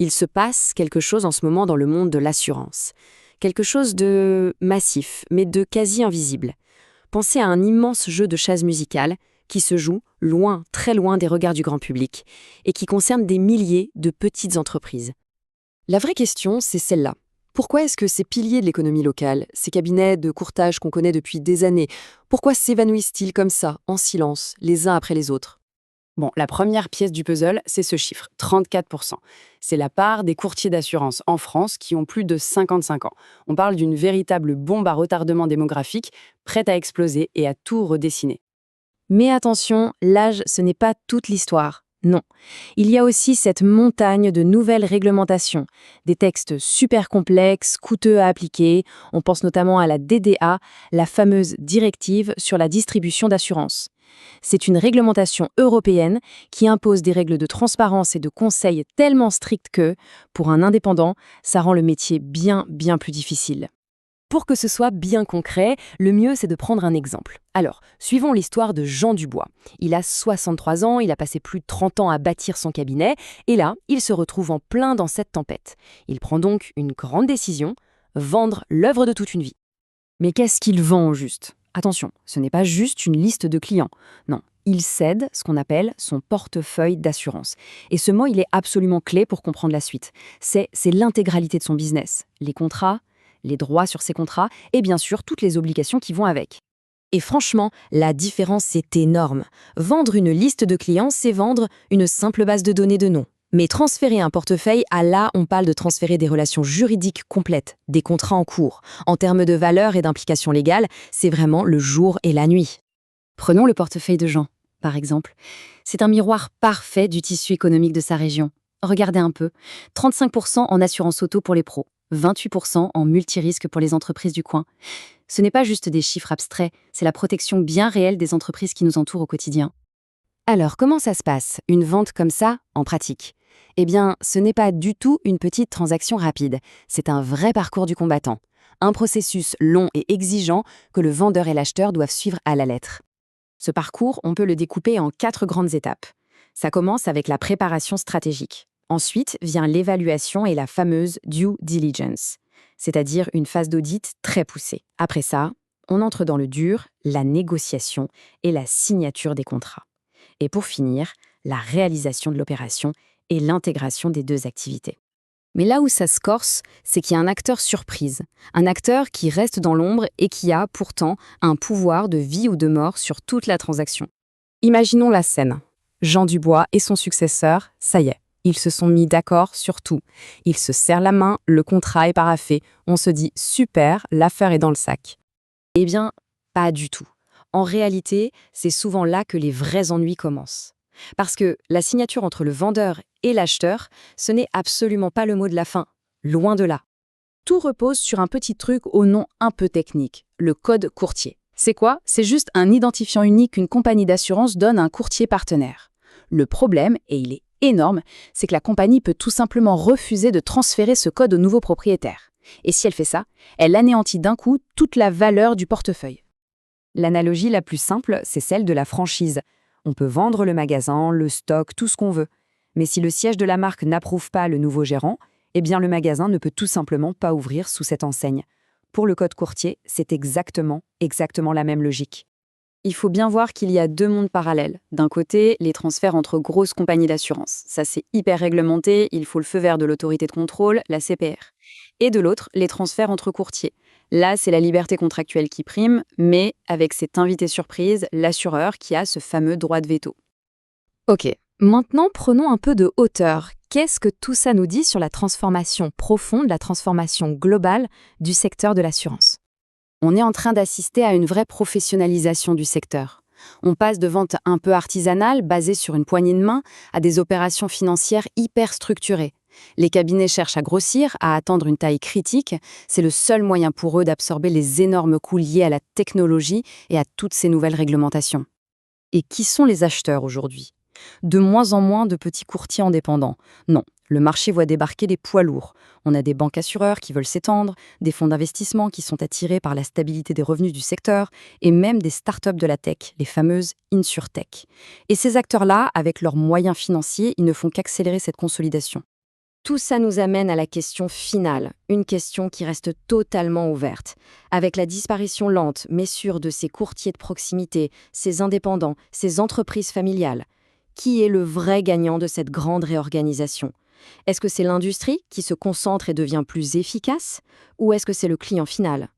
Il se passe quelque chose en ce moment dans le monde de l'assurance. Quelque chose de massif, mais de quasi invisible. Pensez à un immense jeu de chaises musicales qui se joue loin, très loin des regards du grand public et qui concerne des milliers de petites entreprises. La vraie question, c'est celle-là. Pourquoi est-ce que ces piliers de l'économie locale, ces cabinets de courtage qu'on connaît depuis des années, pourquoi s'évanouissent-ils comme ça, en silence, les uns après les autres? Bon, la première pièce du puzzle, c'est ce chiffre, 34%. C'est la part des courtiers d'assurance en France qui ont plus de 55 ans. On parle d'une véritable bombe à retardement démographique, prête à exploser et à tout redessiner. Mais attention, l'âge, ce n'est pas toute l'histoire. Non. Il y a aussi cette montagne de nouvelles réglementations, des textes super complexes, coûteux à appliquer. On pense notamment à la DDA, la fameuse directive sur la distribution d'assurance. C'est une réglementation européenne qui impose des règles de transparence et de conseil tellement strictes que, pour un indépendant, ça rend le métier bien plus difficile. Pour que ce soit bien concret, le mieux c'est de prendre un exemple. Alors, suivons l'histoire de Jean Dubois. Il a 63 ans, il a passé plus de 30 ans à bâtir son cabinet, et là, il se retrouve en plein dans cette tempête. Il prend donc une grande décision, vendre l'œuvre de toute une vie. Mais qu'est-ce qu'il vend au juste? Attention, ce n'est pas juste une liste de clients. Non, il cède ce qu'on appelle son portefeuille d'assurance. Et ce mot, il est absolument clé pour comprendre la suite. C'est l'intégralité de son business. Les contrats, les droits sur ces contrats et bien sûr toutes les obligations qui vont avec. Et franchement, la différence est énorme. Vendre une liste de clients, c'est vendre une simple base de données de noms. Mais transférer un portefeuille, là, on parle de transférer des relations juridiques complètes, des contrats en cours. En termes de valeur et d'implication légale, c'est vraiment le jour et la nuit. Prenons le portefeuille de Jean, par exemple. C'est un miroir parfait du tissu économique de sa région. Regardez un peu. 35% en assurance auto pour les pros, 28% en multirisque pour les entreprises du coin. Ce n'est pas juste des chiffres abstraits, c'est la protection bien réelle des entreprises qui nous entourent au quotidien. Alors, comment ça se passe, une vente comme ça, en pratique? Eh bien, ce n'est pas du tout une petite transaction rapide, c'est un vrai parcours du combattant. Un processus long et exigeant que le vendeur et l'acheteur doivent suivre à la lettre. Ce parcours, on peut le découper en 4 grandes étapes. Ça commence avec la préparation stratégique. Ensuite vient l'évaluation et la fameuse due diligence, c'est-à-dire une phase d'audit très poussée. Après ça, on entre dans le dur, la négociation et la signature des contrats. Et pour finir, la réalisation de l'opération et l'intégration des deux activités. Mais là où ça se corse, c'est qu'il y a un acteur surprise, un acteur qui reste dans l'ombre et qui a pourtant un pouvoir de vie ou de mort sur toute la transaction. Imaginons la scène. Jean Dubois et son successeur, ça y est, ils se sont mis d'accord sur tout. Ils se serrent la main, le contrat est paraphé, on se dit « super, l'affaire est dans le sac ». Eh bien, pas du tout. En réalité, c'est souvent là que les vrais ennuis commencent. Parce que la signature entre le vendeur et l'acheteur, ce n'est absolument pas le mot de la fin, loin de là. Tout repose sur un petit truc au nom un peu technique, le code courtier. C'est quoi? C'est juste un identifiant unique qu'une compagnie d'assurance donne à un courtier partenaire. Le problème, et il est énorme, c'est que la compagnie peut tout simplement refuser de transférer ce code au nouveau propriétaire. Et si elle fait ça, elle anéantit d'un coup toute la valeur du portefeuille. L'analogie la plus simple, c'est celle de la franchise. On peut vendre le magasin, le stock, tout ce qu'on veut. Mais si le siège de la marque n'approuve pas le nouveau gérant, eh bien le magasin ne peut tout simplement pas ouvrir sous cette enseigne. Pour le code courtier, c'est exactement la même logique. Il faut bien voir qu'il y a 2 mondes parallèles. D'un côté, les transferts entre grosses compagnies d'assurance. Ça, c'est hyper réglementé, il faut le feu vert de l'autorité de contrôle, la CPR. Et de l'autre, les transferts entre courtiers. Là, c'est la liberté contractuelle qui prime, mais avec cet invité surprise, l'assureur qui a ce fameux droit de veto. Ok, maintenant prenons un peu de hauteur. Qu'est-ce que tout ça nous dit sur la transformation profonde, la transformation globale du secteur de l'assurance? On est en train d'assister à une vraie professionnalisation du secteur. On passe de ventes un peu artisanales, basées sur une poignée de main, à des opérations financières hyper structurées. Les cabinets cherchent à grossir, à atteindre une taille critique. C'est le seul moyen pour eux d'absorber les énormes coûts liés à la technologie et à toutes ces nouvelles réglementations. Et qui sont les acheteurs aujourd'hui? De moins en moins de petits courtiers indépendants. Non, le marché voit débarquer des poids lourds. On a des banques assureurs qui veulent s'étendre, des fonds d'investissement qui sont attirés par la stabilité des revenus du secteur, et même des startups de la tech, les fameuses insurtech. Et ces acteurs-là, avec leurs moyens financiers, ils ne font qu'accélérer cette consolidation. Tout ça nous amène à la question finale, une question qui reste totalement ouverte. Avec la disparition lente mais sûre de ces courtiers de proximité, ces indépendants, ces entreprises familiales, qui est le vrai gagnant de cette grande réorganisation? Est-ce que c'est l'industrie qui se concentre et devient plus efficace? Ou est-ce que c'est le client final?